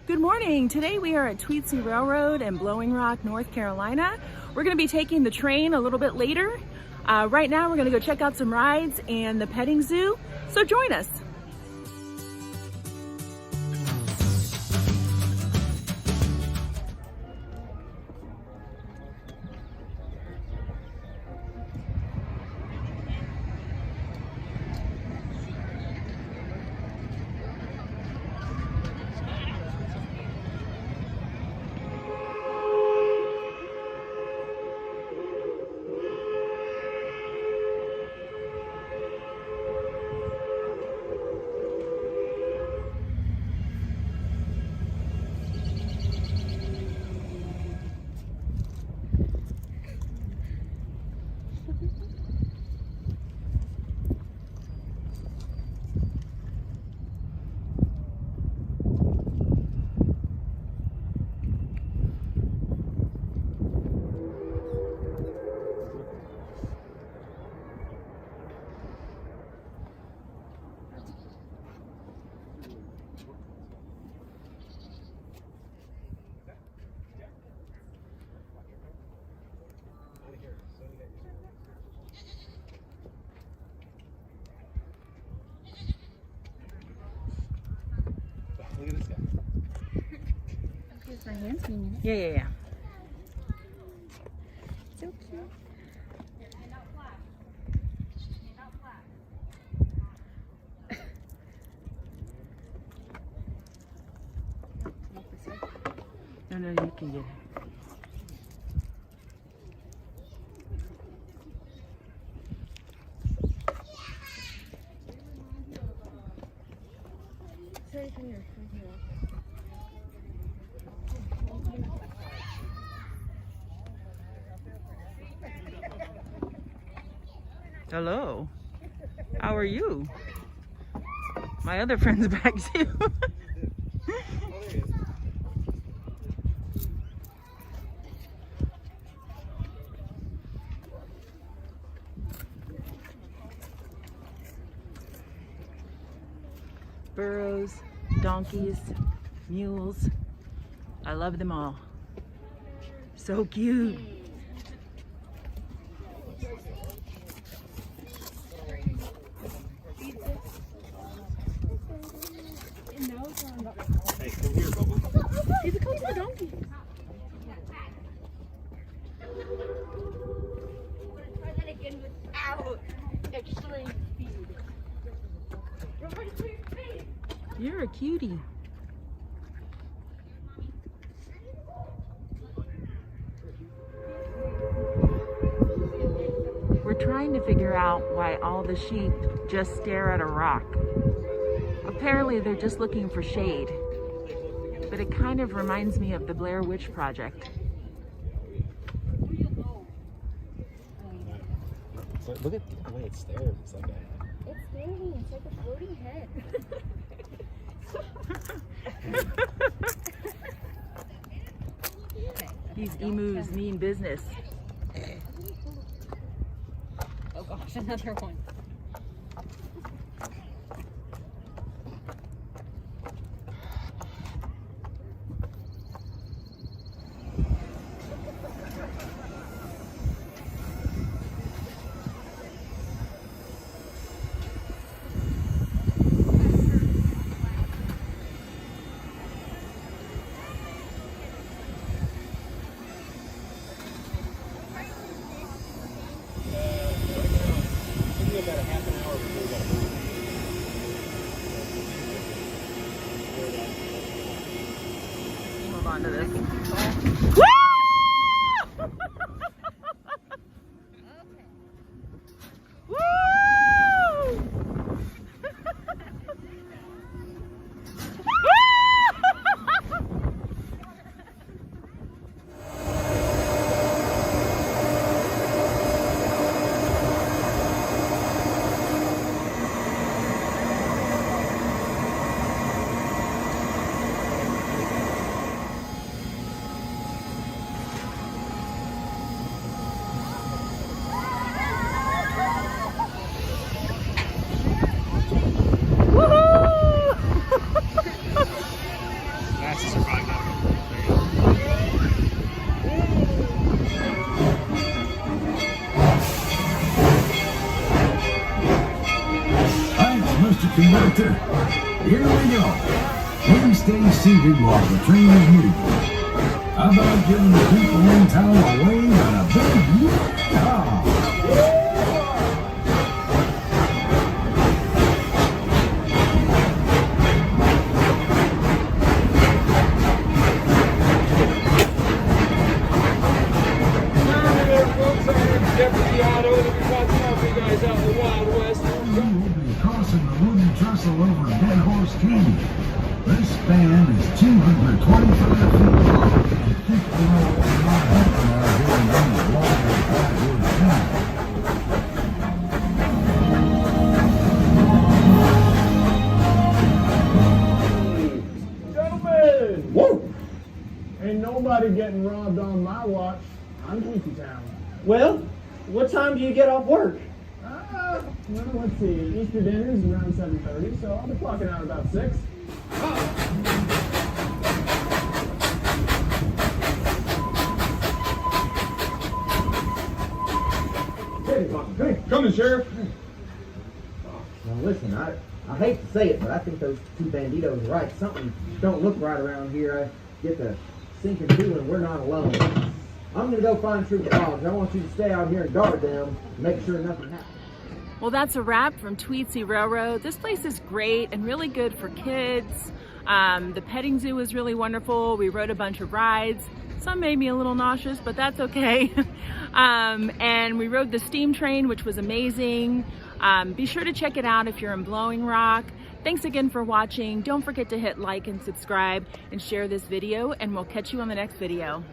Good morning. Today we are at Tweetsie Railroad in Blowing Rock, North Carolina. We're going to be taking the train a little bit later. Right now we're going to go check out some rides and the petting zoo, so join us. Look at this guy. Here's my hands being Yeah. so cute. No, you can get it. Sorry for your Hello. How are you? My other friend's back too. Burros, donkeys, mules. I love them all. So cute. Hey, come here, Bubba. He's a coach of the donkey. Try that again without extreme speed. You're a cutie. We're trying to figure out why all the sheep just stare at a rock. Apparently they're just looking for shade, but it kind of reminds me of the Blair Witch Project. Look at the way it stares. It's like It's standing. It's like a floating head. These emus mean business. Oh gosh, another one. about a half an hour before we got to move. Move on to this. glasses are probably better. There you Thanks, Mr. Conductor. Here we go. Please stay seated while the train is moving. How about giving the people in town a wave and a big yeah? Deputy Otto, and we're about to help you guys out in the Wild West. We will be crossing the wooden trestle over Dead Horse Canyon. This span is 225 feet long and 50 miles out here in the long backwoods town. Gentlemen! Whoa! Ain't nobody getting robbed on my watch. I'm Tweetsie Town. Well, what time do you get off work? Well, let's see. Easter dinner is around 7:30, so I'll be clocking out about 6. Hey, coming, Sheriff. Now listen, I hate to say it, but I think those two banditos are right. Something don't look right around here. I get the sinking feeling we're not alone. I'm gonna go find Trooper Boggs. I want you to stay out here and guard them and make sure nothing happens. Well, that's a wrap from Tweetsie Railroad. This place is great and really good for kids. The petting zoo was really wonderful. We rode a bunch of rides. Some made me a little nauseous, but that's okay. And we rode the steam train, which was amazing. Be sure to check it out if you're in Blowing Rock. Thanks again for watching. Don't forget to hit like and subscribe and share this video, and we'll catch you on the next video.